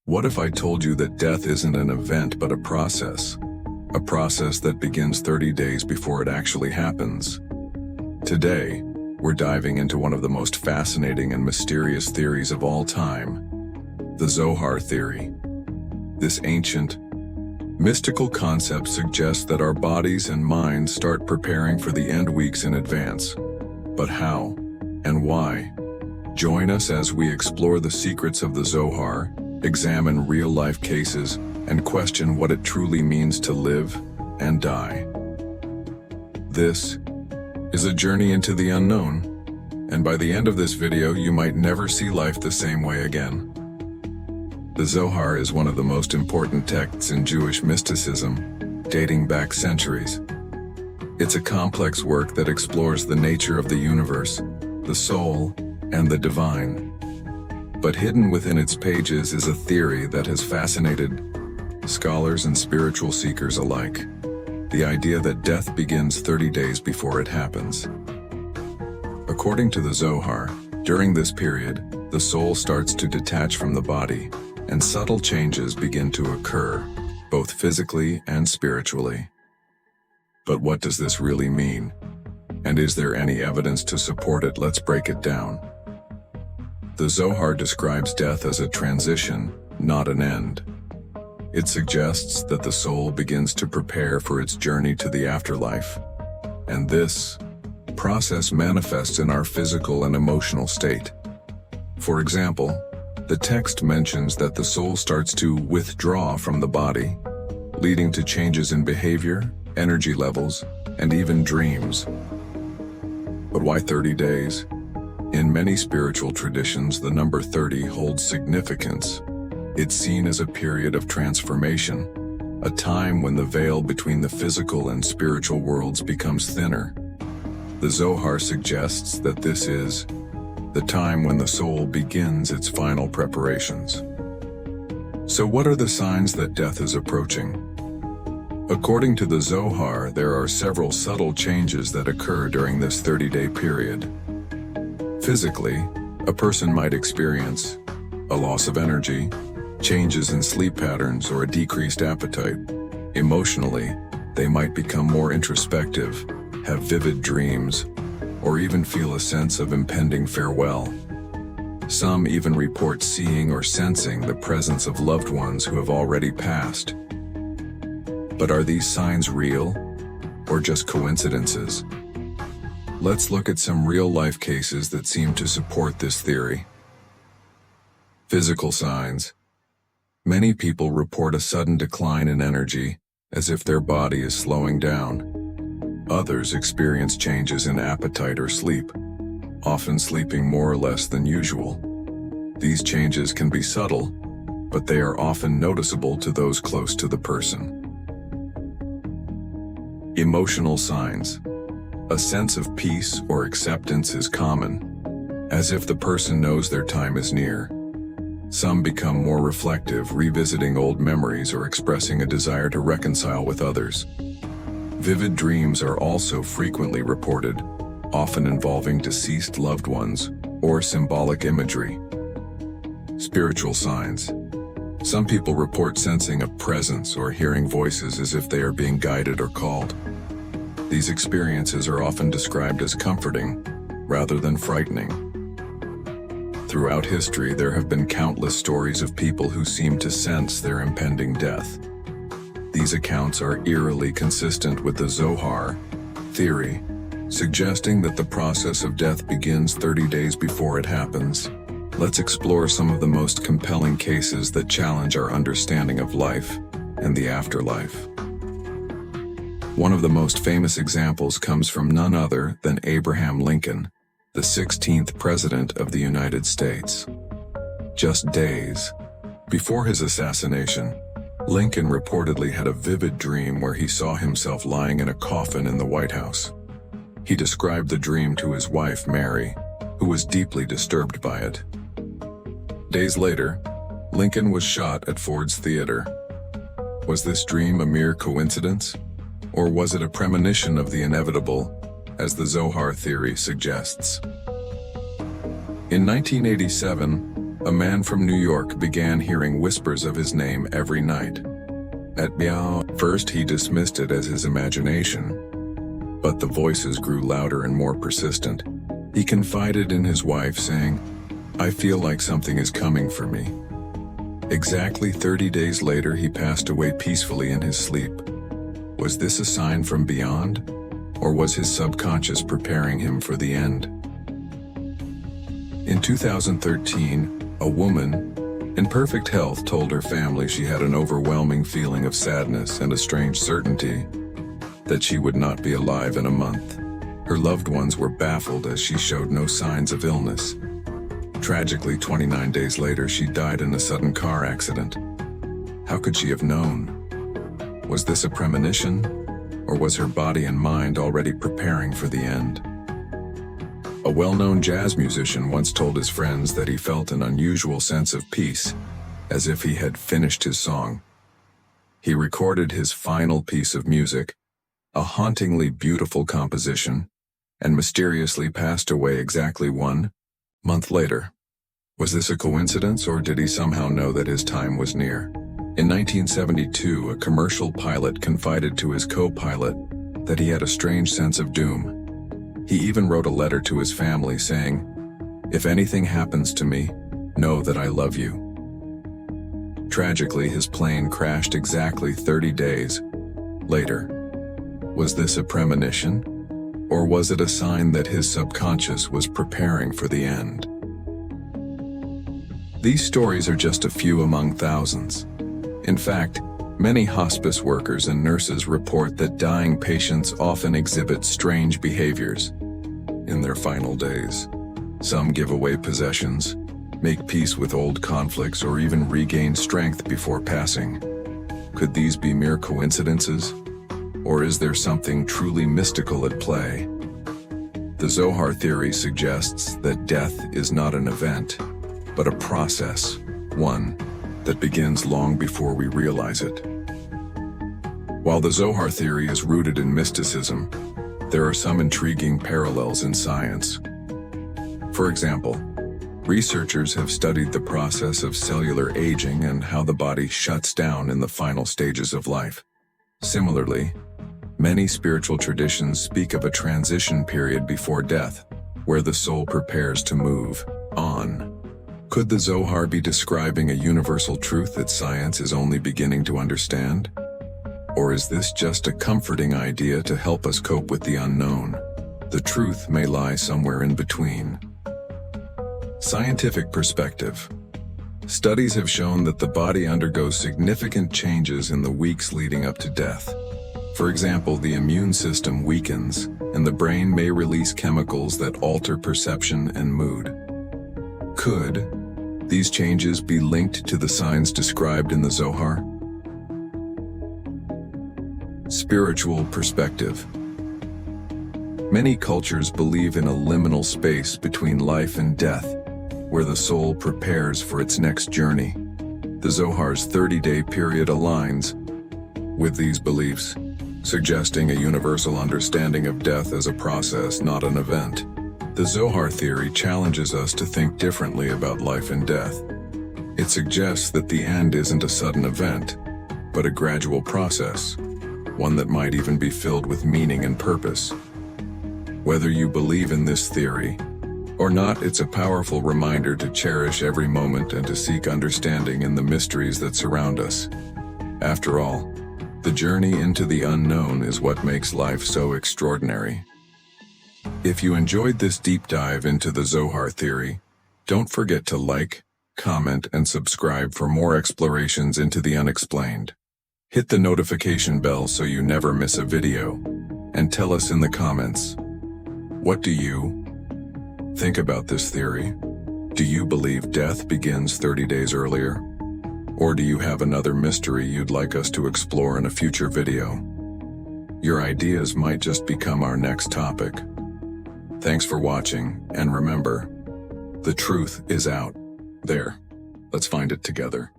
What if I told you that death isn't an event but a process? A process that begins 30 days before it actually happens. Today, we're diving into one of the most fascinating and mysterious theories of all time, the Zohar Theory. This ancient, mystical concept suggests that our bodies and minds start preparing for the end weeks in advance. But how and why? Join us as we explore the secrets of the Zohar, examine real-life cases, and question what it truly means to live and die. This is a journey into the unknown, and by the end of this video you might never see life the same way again. The Zohar is one of the most important texts in Jewish mysticism, dating back centuries. It's a complex work that explores the nature of the universe, the soul, and the divine. But hidden within its pages is a theory that has fascinated scholars and spiritual seekers alike. The idea that death begins 30 days before it happens. According to the Zohar, during this period, the soul starts to detach from the body, and subtle changes begin to occur, both physically and spiritually. But what does this really mean? And is there any evidence to support it? Let's break it down. The Zohar describes death as a transition, not an end. It suggests that the soul begins to prepare for its journey to the afterlife, and this process manifests in our physical and emotional state. For example, the text mentions that the soul starts to withdraw from the body, leading to changes in behavior, energy levels, and even dreams. But why 30 days? In many spiritual traditions, the number 30 holds significance. It's seen as a period of transformation, a time when the veil between the physical and spiritual worlds becomes thinner. The Zohar suggests that this is the time when the soul begins its final preparations. So what are the signs that death is approaching? According to the Zohar, there are several subtle changes that occur during this 30-day period. Physically, a person might experience a loss of energy, changes in sleep patterns, or a decreased appetite. Emotionally, they might become more introspective, have vivid dreams, or even feel a sense of impending farewell. Some even report seeing or sensing the presence of loved ones who have already passed. But are these signs real, or just coincidences? Let's look at some real-life cases that seem to support this theory. Physical signs. Many people report a sudden decline in energy, as if their body is slowing down. Others experience changes in appetite or sleep, often sleeping more or less than usual. These changes can be subtle, but they are often noticeable to those close to the person. Emotional signs. A sense of peace or acceptance is common, as if the person knows their time is near. Some become more reflective, revisiting old memories or expressing a desire to reconcile with others. Vivid dreams are also frequently reported, often involving deceased loved ones or symbolic imagery. Spiritual signs. Some people report sensing a presence or hearing voices as if they are being guided or called. These experiences are often described as comforting, rather than frightening. Throughout history, there have been countless stories of people who seem to sense their impending death. These accounts are eerily consistent with the Zohar Theory, suggesting that the process of death begins 30 days before it happens. Let's explore some of the most compelling cases that challenge our understanding of life and the afterlife. One of the most famous examples comes from none other than Abraham Lincoln, the 16th President of the United States. Just days before his assassination, Lincoln reportedly had a vivid dream where he saw himself lying in a coffin in the White House. He described the dream to his wife, Mary, who was deeply disturbed by it. Days later, Lincoln was shot at Ford's Theater. Was this dream a mere coincidence? Or was it a premonition of the inevitable, as the Zohar Theory suggests? In 1987, A man from New York began hearing whispers of his name every night. At first he dismissed it as his imagination, but the voices grew louder and more persistent. He confided in his wife, saying, "I feel like something is coming for me." Exactly 30 days later, he passed away peacefully in his sleep. Was this a sign from beyond, or was his subconscious preparing him for the end? In 2013, a woman in perfect health told her family she had an overwhelming feeling of sadness and a strange certainty that she would not be alive in a month. Her loved ones were baffled as she showed no signs of illness. Tragically, 29 days later, she died in a sudden car accident. How could she have known? Was this a premonition, or was her body and mind already preparing for the end? A well-known jazz musician once told his friends that he felt an unusual sense of peace, as if he had finished his song. He recorded his final piece of music, a hauntingly beautiful composition, and mysteriously passed away exactly 1 month later. Was this a coincidence, or did he somehow know that his time was near? In 1972, a commercial pilot confided to his co-pilot that he had a strange sense of doom. He even wrote a letter to his family saying, "If anything happens to me, know that I love you." Tragically, his plane crashed exactly 30 days later. Was this a premonition, or was it a sign that his subconscious was preparing for the end? These stories are just a few among thousands. In fact, many hospice workers and nurses report that dying patients often exhibit strange behaviors in their final days. Some give away possessions, make peace with old conflicts, or even regain strength before passing. Could these be mere coincidences, or is there something truly mystical at play? The Zohar Theory suggests that death is not an event, but a process, one that begins long before we realize it. While the Zohar Theory is rooted in mysticism, there are some intriguing parallels in science. For example, researchers have studied the process of cellular aging and how the body shuts down in the final stages of life. Similarly, many spiritual traditions speak of a transition period before death, where the soul prepares to move on. Could the Zohar be describing a universal truth that science is only beginning to understand? Or is this just a comforting idea to help us cope with the unknown? The truth may lie somewhere in between. Scientific perspective. Studies have shown that the body undergoes significant changes in the weeks leading up to death. For example, the immune system weakens, and the brain may release chemicals that alter perception and mood. Could these changes be linked to the signs described in the Zohar? Spiritual perspective. Many cultures believe in a liminal space between life and death, where the soul prepares for its next journey. The Zohar's 30-day period aligns with these beliefs, suggesting a universal understanding of death as a process, not an event. The Zohar Theory challenges us to think differently about life and death. It suggests that the end isn't a sudden event, but a gradual process, one that might even be filled with meaning and purpose. Whether you believe in this theory or not, it's a powerful reminder to cherish every moment and to seek understanding in the mysteries that surround us. After all, the journey into the unknown is what makes life so extraordinary. If you enjoyed this deep dive into the Zohar Theory, don't forget to like, comment, and subscribe for more explorations into the unexplained. Hit the notification bell so you never miss a video, and tell us in the comments, what do you think about this theory? Do you believe death begins 30 days earlier? Or do you have another mystery you'd like us to explore in a future video? Your ideas might just become our next topic. Thanks for watching, and remember, the truth is out there. Let's find it together.